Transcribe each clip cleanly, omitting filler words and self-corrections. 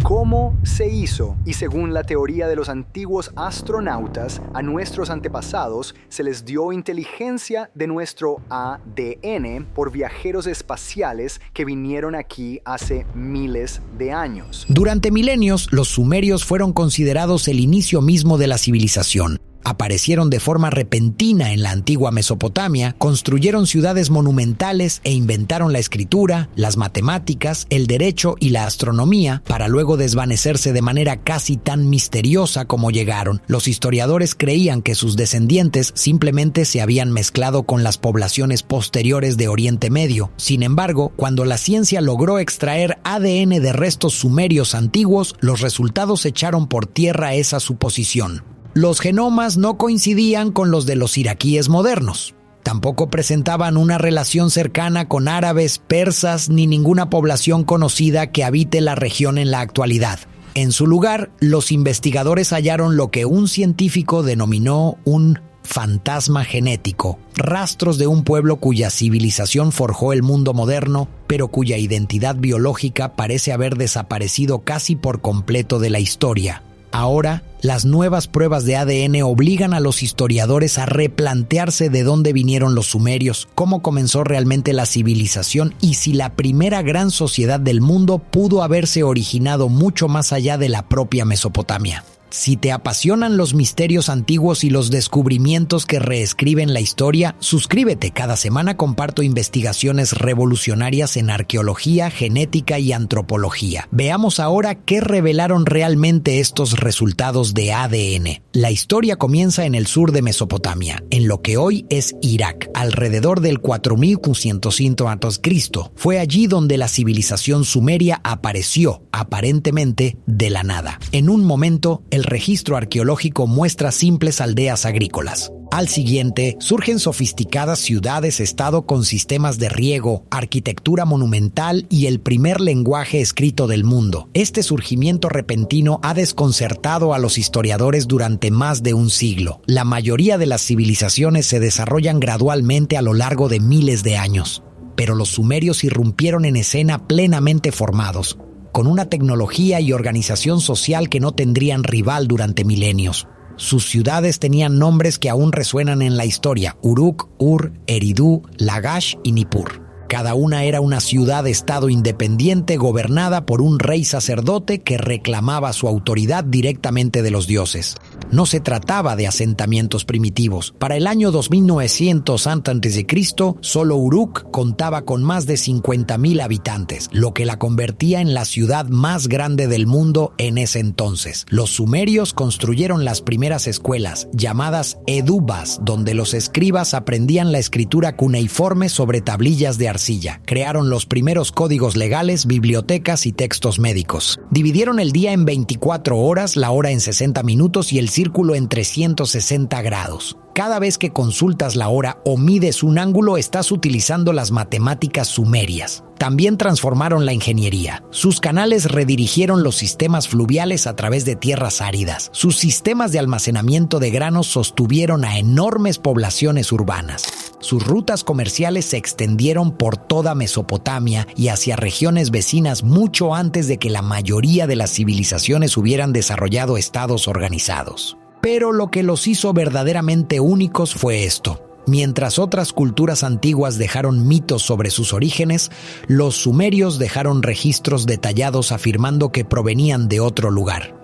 ¿Cómo se hizo? Y según la teoría de los antiguos astronautas, a nuestros antepasados se les dio inteligencia de nuestro ADN por viajeros espaciales que vinieron aquí hace miles de años. Durante milenios, los sumerios fueron considerados el inicio mismo de la civilización. Aparecieron de forma repentina en la antigua Mesopotamia, construyeron ciudades monumentales e inventaron la escritura, las matemáticas, el derecho y la astronomía, para luego desvanecerse de manera casi tan misteriosa como llegaron. Los historiadores creían que sus descendientes simplemente se habían mezclado con las poblaciones posteriores de Oriente Medio. Sin embargo, cuando la ciencia logró extraer ADN de restos sumerios antiguos, los resultados echaron por tierra esa suposición. Los genomas no coincidían con los de los iraquíes modernos. Tampoco presentaban una relación cercana con árabes, persas ni ninguna población conocida que habite la región en la actualidad. En su lugar, los investigadores hallaron lo que un científico denominó un fantasma genético, rastros de un pueblo cuya civilización forjó el mundo moderno, pero cuya identidad biológica parece haber desaparecido casi por completo de la historia. Ahora, las nuevas pruebas de ADN obligan a los historiadores a replantearse de dónde vinieron los sumerios, cómo comenzó realmente la civilización y si la primera gran sociedad del mundo pudo haberse originado mucho más allá de la propia Mesopotamia. Si te apasionan los misterios antiguos y los descubrimientos que reescriben la historia, suscríbete. Cada semana comparto investigaciones revolucionarias en arqueología, genética y antropología. Veamos ahora qué revelaron realmente estos resultados de ADN. La historia comienza en el sur de Mesopotamia, en lo que hoy es Irak, alrededor del 4200 a.C. Fue allí donde la civilización sumeria apareció, aparentemente de la nada. En un momento, el registro arqueológico muestra simples aldeas agrícolas. Al siguiente, surgen sofisticadas ciudades-estado con sistemas de riego, arquitectura monumental y el primer lenguaje escrito del mundo. Este surgimiento repentino ha desconcertado a los historiadores durante más de un siglo. La mayoría de las civilizaciones se desarrollan gradualmente a lo largo de miles de años. Pero los sumerios irrumpieron en escena plenamente formados, con una tecnología y organización social que no tendrían rival durante milenios. Sus ciudades tenían nombres que aún resuenan en la historia: Uruk, Ur, Eridu, Lagash y Nippur. Cada una era una ciudad-estado independiente gobernada por un rey sacerdote que reclamaba su autoridad directamente de los dioses. No se trataba de asentamientos primitivos. Para el año 2900 a.C., solo Uruk contaba con más de 50,000 habitantes, lo que la convertía en la ciudad más grande del mundo en ese entonces. Los sumerios construyeron las primeras escuelas, llamadas edubas, donde los escribas aprendían la escritura cuneiforme sobre tablillas de arcilla. Crearon los primeros códigos legales, bibliotecas y textos médicos. Dividieron el día en 24 horas, la hora en 60 minutos y el círculo en 360 grados. Cada vez que consultas la hora o mides un ángulo, estás utilizando las matemáticas sumerias. También transformaron la ingeniería. Sus canales redirigieron los sistemas fluviales a través de tierras áridas. Sus sistemas de almacenamiento de granos sostuvieron a enormes poblaciones urbanas. Sus rutas comerciales se extendieron por toda Mesopotamia y hacia regiones vecinas mucho antes de que la mayoría de las civilizaciones hubieran desarrollado estados organizados. Pero lo que los hizo verdaderamente únicos fue esto. Mientras otras culturas antiguas dejaron mitos sobre sus orígenes, los sumerios dejaron registros detallados afirmando que provenían de otro lugar.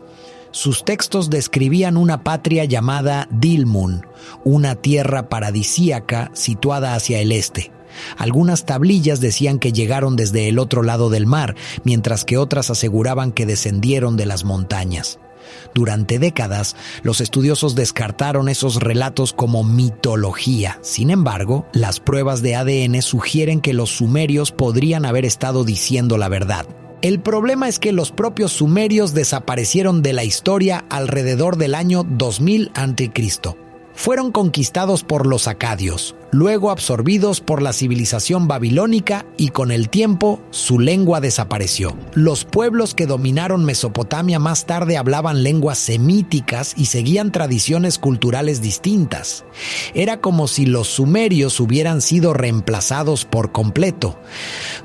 Sus textos describían una patria llamada Dilmun, una tierra paradisíaca situada hacia el este. Algunas tablillas decían que llegaron desde el otro lado del mar, mientras que otras aseguraban que descendieron de las montañas. Durante décadas, los estudiosos descartaron esos relatos como mitología. Sin embargo, las pruebas de ADN sugieren que los sumerios podrían haber estado diciendo la verdad. El problema es que los propios sumerios desaparecieron de la historia alrededor del año 2000 a.C. Fueron conquistados por los acadios, luego absorbidos por la civilización babilónica y con el tiempo su lengua desapareció. Los pueblos que dominaron Mesopotamia más tarde hablaban lenguas semíticas y seguían tradiciones culturales distintas. Era como si los sumerios hubieran sido reemplazados por completo.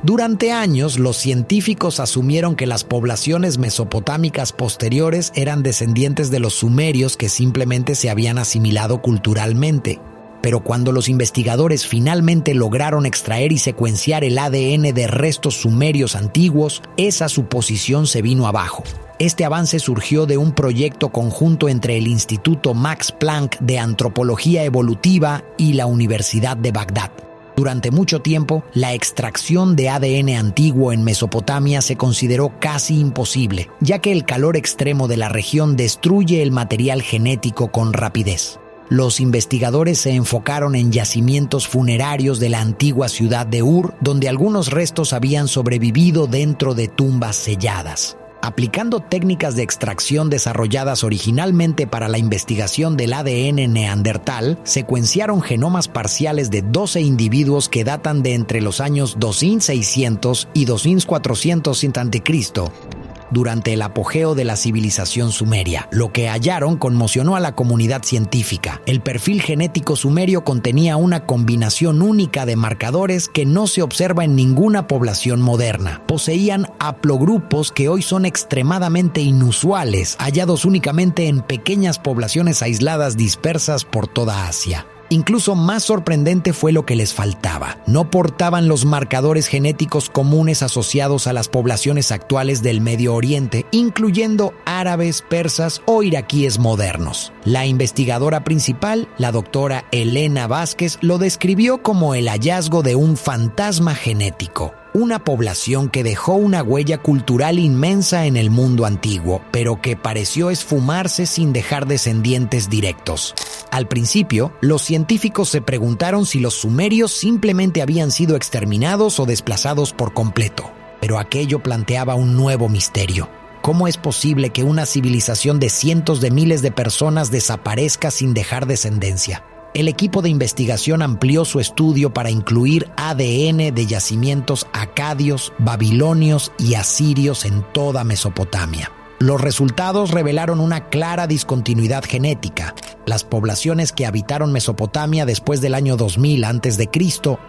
Durante años, los científicos asumieron que las poblaciones mesopotámicas posteriores eran descendientes de los sumerios que simplemente se habían asimilado culturalmente. Pero cuando los investigadores finalmente lograron extraer y secuenciar el ADN de restos sumerios antiguos, esa suposición se vino abajo. Este avance surgió de un proyecto conjunto entre el Instituto Max Planck de Antropología Evolutiva y la Universidad de Bagdad. Durante mucho tiempo, la extracción de ADN antiguo en Mesopotamia se consideró casi imposible, ya que el calor extremo de la región destruye el material genético con rapidez. Los investigadores se enfocaron en yacimientos funerarios de la antigua ciudad de Ur, donde algunos restos habían sobrevivido dentro de tumbas selladas. Aplicando técnicas de extracción desarrolladas originalmente para la investigación del ADN neandertal, secuenciaron genomas parciales de 12 individuos que datan de entre los años 2600 y 2400 a.C., durante el apogeo de la civilización sumeria. Lo que hallaron conmocionó a la comunidad científica. El perfil genético sumerio contenía una combinación única de marcadores que no se observa en ninguna población moderna. Poseían haplogrupos que hoy son extremadamente inusuales, hallados únicamente en pequeñas poblaciones aisladas dispersas por toda Asia. Incluso más sorprendente fue lo que les faltaba. No portaban los marcadores genéticos comunes asociados a las poblaciones actuales del Medio Oriente, incluyendo árabes, persas o iraquíes modernos. La investigadora principal, la doctora Elena Vázquez, lo describió como el hallazgo de un fantasma genético. Una población que dejó una huella cultural inmensa en el mundo antiguo, pero que pareció esfumarse sin dejar descendientes directos. Al principio, los científicos se preguntaron si los sumerios simplemente habían sido exterminados o desplazados por completo, pero aquello planteaba un nuevo misterio. ¿Cómo es posible que una civilización de cientos de miles de personas desaparezca sin dejar descendencia? El equipo de investigación amplió su estudio para incluir ADN de yacimientos acadios, babilonios y asirios en toda Mesopotamia. Los resultados revelaron una clara discontinuidad genética. Las poblaciones que habitaron Mesopotamia después del año 2000 a.C.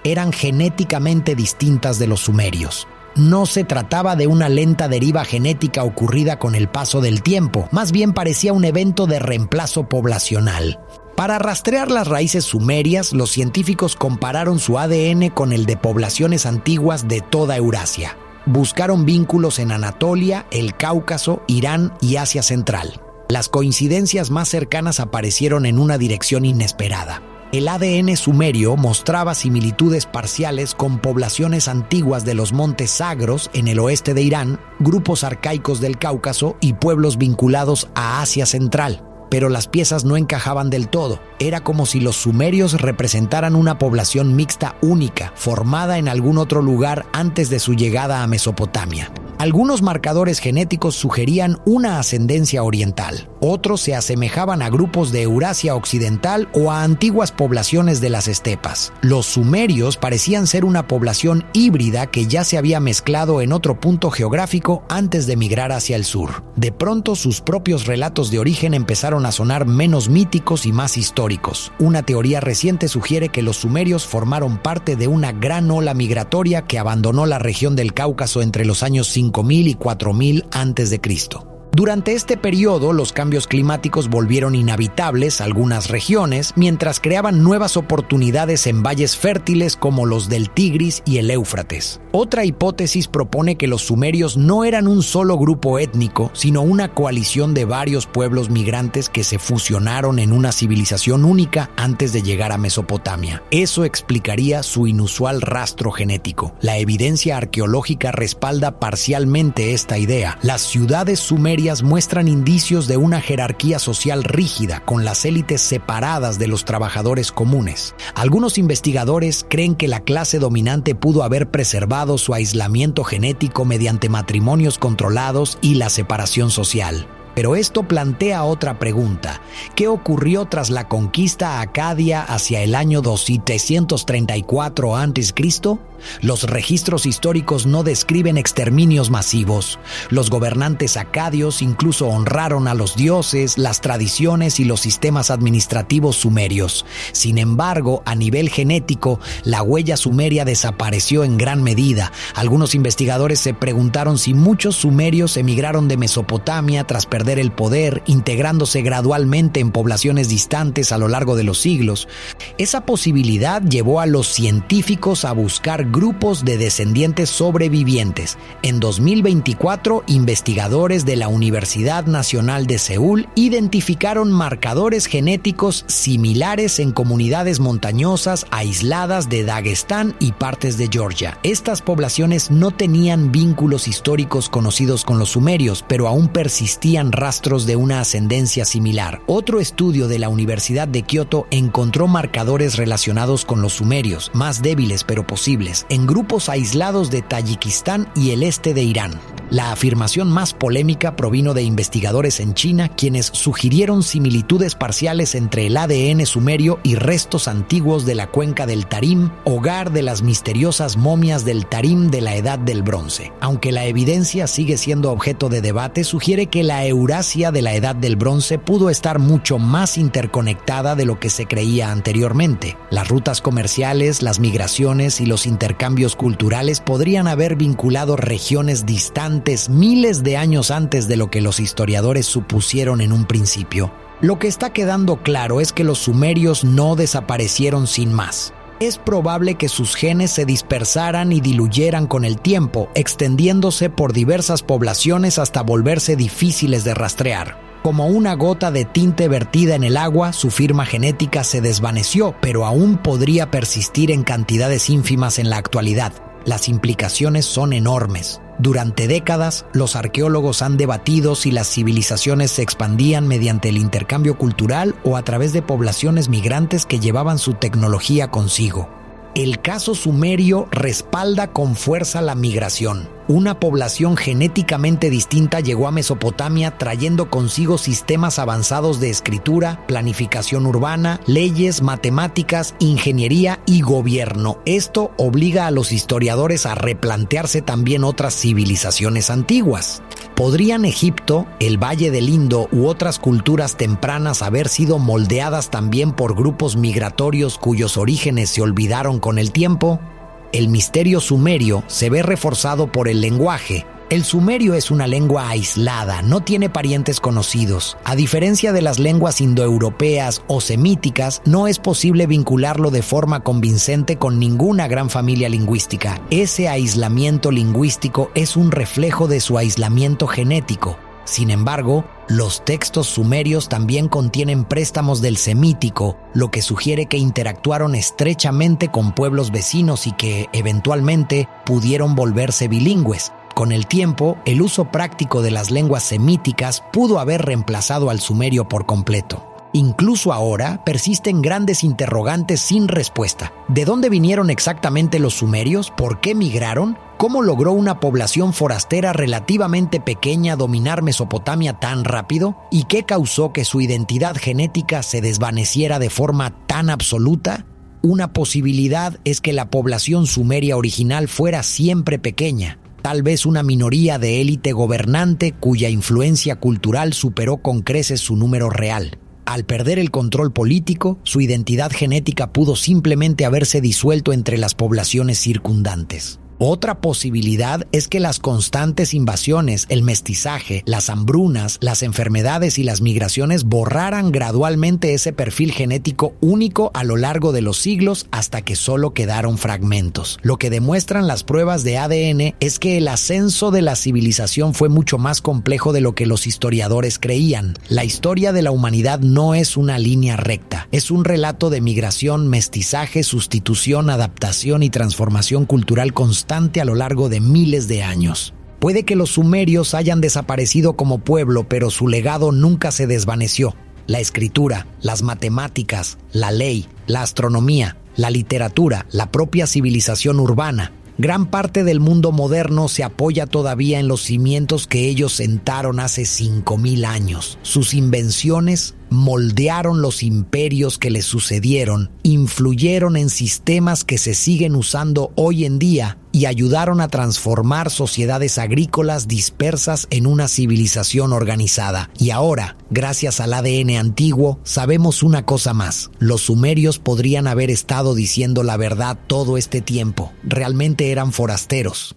eran genéticamente distintas de los sumerios. No se trataba de una lenta deriva genética ocurrida con el paso del tiempo, más bien parecía un evento de reemplazo poblacional. Para rastrear las raíces sumerias, los científicos compararon su ADN con el de poblaciones antiguas de toda Eurasia. Buscaron vínculos en Anatolia, el Cáucaso, Irán y Asia Central. Las coincidencias más cercanas aparecieron en una dirección inesperada. El ADN sumerio mostraba similitudes parciales con poblaciones antiguas de los montes Zagros en el oeste de Irán, grupos arcaicos del Cáucaso y pueblos vinculados a Asia Central. Pero las piezas no encajaban del todo. Era como si los sumerios representaran una población mixta única, formada en algún otro lugar antes de su llegada a Mesopotamia. Algunos marcadores genéticos sugerían una ascendencia oriental. Otros se asemejaban a grupos de Eurasia Occidental o a antiguas poblaciones de las estepas. Los sumerios parecían ser una población híbrida que ya se había mezclado en otro punto geográfico antes de migrar hacia el sur. De pronto, sus propios relatos de origen empezaron a sonar menos míticos y más históricos. Una teoría reciente sugiere que los sumerios formaron parte de una gran ola migratoria que abandonó la región del Cáucaso entre los años 5000 y 4000 a.C. Durante este periodo, los cambios climáticos volvieron inhabitables algunas regiones, mientras creaban nuevas oportunidades en valles fértiles como los del Tigris y el Éufrates. Otra hipótesis propone que los sumerios no eran un solo grupo étnico, sino una coalición de varios pueblos migrantes que se fusionaron en una civilización única antes de llegar a Mesopotamia. Eso explicaría su inusual rastro genético. La evidencia arqueológica respalda parcialmente esta idea. Las ciudades sumerias muestran indicios de una jerarquía social rígida, con las élites separadas de los trabajadores comunes. Algunos investigadores creen que la clase dominante pudo haber preservado su aislamiento genético mediante matrimonios controlados y la separación social. Pero esto plantea otra pregunta. ¿Qué ocurrió tras la conquista acadia hacia el año 2334 a.C.? Los registros históricos no describen exterminios masivos. Los gobernantes acadios incluso honraron a los dioses, las tradiciones y los sistemas administrativos sumerios. Sin embargo, a nivel genético, la huella sumeria desapareció en gran medida. Algunos investigadores se preguntaron si muchos sumerios emigraron de Mesopotamia tras perder el poder, integrándose gradualmente en poblaciones distantes a lo largo de los siglos. Esa posibilidad llevó a los científicos a buscar grupos de descendientes sobrevivientes. En 2024, investigadores de la Universidad Nacional de Seúl identificaron marcadores genéticos similares en comunidades montañosas aisladas de Dagestán y partes de Georgia. Estas poblaciones no tenían vínculos históricos conocidos con los sumerios, pero aún persistían rastros de una ascendencia similar. Otro estudio de la Universidad de Kioto encontró marcadores relacionados con los sumerios, más débiles pero posibles, en grupos aislados de Tayikistán y el este de Irán. La afirmación más polémica provino de investigadores en China, quienes sugirieron similitudes parciales entre el ADN sumerio y restos antiguos de la cuenca del Tarim, hogar de las misteriosas momias del Tarim de la Edad del Bronce. Aunque la evidencia sigue siendo objeto de debate, sugiere que la Eurasia de la Edad del Bronce pudo estar mucho más interconectada de lo que se creía anteriormente. Las rutas comerciales, las migraciones y los intercambios culturales podrían haber vinculado regiones distantes miles de años antes de lo que los historiadores supusieron en un principio. Lo que está quedando claro es que los sumerios no desaparecieron sin más. Es probable que sus genes se dispersaran y diluyeran con el tiempo, extendiéndose por diversas poblaciones hasta volverse difíciles de rastrear. Como una gota de tinte vertida en el agua, su firma genética se desvaneció, pero aún podría persistir en cantidades ínfimas en la actualidad. Las implicaciones son enormes. Durante décadas, los arqueólogos han debatido si las civilizaciones se expandían mediante el intercambio cultural o a través de poblaciones migrantes que llevaban su tecnología consigo. El caso sumerio respalda con fuerza la migración. Una población genéticamente distinta llegó a Mesopotamia trayendo consigo sistemas avanzados de escritura, planificación urbana, leyes, matemáticas, ingeniería y gobierno. Esto obliga a los historiadores a replantearse también otras civilizaciones antiguas. ¿Podrían Egipto, el Valle del Indo u otras culturas tempranas haber sido moldeadas también por grupos migratorios cuyos orígenes se olvidaron con el tiempo? El misterio sumerio se ve reforzado por el lenguaje. El sumerio es una lengua aislada, no tiene parientes conocidos. A diferencia de las lenguas indoeuropeas o semíticas, no es posible vincularlo de forma convincente con ninguna gran familia lingüística. Ese aislamiento lingüístico es un reflejo de su aislamiento genético. Sin embargo, los textos sumerios también contienen préstamos del semítico, lo que sugiere que interactuaron estrechamente con pueblos vecinos y que, eventualmente, pudieron volverse bilingües. Con el tiempo, el uso práctico de las lenguas semíticas pudo haber reemplazado al sumerio por completo. Incluso ahora persisten grandes interrogantes sin respuesta. ¿De dónde vinieron exactamente los sumerios? ¿Por qué migraron? ¿Cómo logró una población forastera relativamente pequeña dominar Mesopotamia tan rápido? ¿Y qué causó que su identidad genética se desvaneciera de forma tan absoluta? Una posibilidad es que la población sumeria original fuera siempre pequeña. Tal vez una minoría de élite gobernante cuya influencia cultural superó con creces su número real. Al perder el control político, su identidad genética pudo simplemente haberse disuelto entre las poblaciones circundantes. Otra posibilidad es que las constantes invasiones, el mestizaje, las hambrunas, las enfermedades y las migraciones borraran gradualmente ese perfil genético único a lo largo de los siglos hasta que solo quedaron fragmentos. Lo que demuestran las pruebas de ADN es que el ascenso de la civilización fue mucho más complejo de lo que los historiadores creían. La historia de la humanidad no es una línea recta, es un relato de migración, mestizaje, sustitución, adaptación y transformación cultural constante a lo largo de miles de años. Puede que los sumerios hayan desaparecido como pueblo, pero su legado nunca se desvaneció. La escritura, las matemáticas, la ley, la astronomía, la literatura, la propia civilización urbana, Gran parte del mundo moderno se apoya todavía en los cimientos que ellos sentaron hace 5000 años. Sus invenciones moldearon los imperios que les sucedieron, influyeron en sistemas que se siguen usando hoy en día y ayudaron a transformar sociedades agrícolas dispersas en una civilización organizada. Y ahora, gracias al ADN antiguo, sabemos una cosa más. Los sumerios podrían haber estado diciendo la verdad todo este tiempo. Realmente eran forasteros.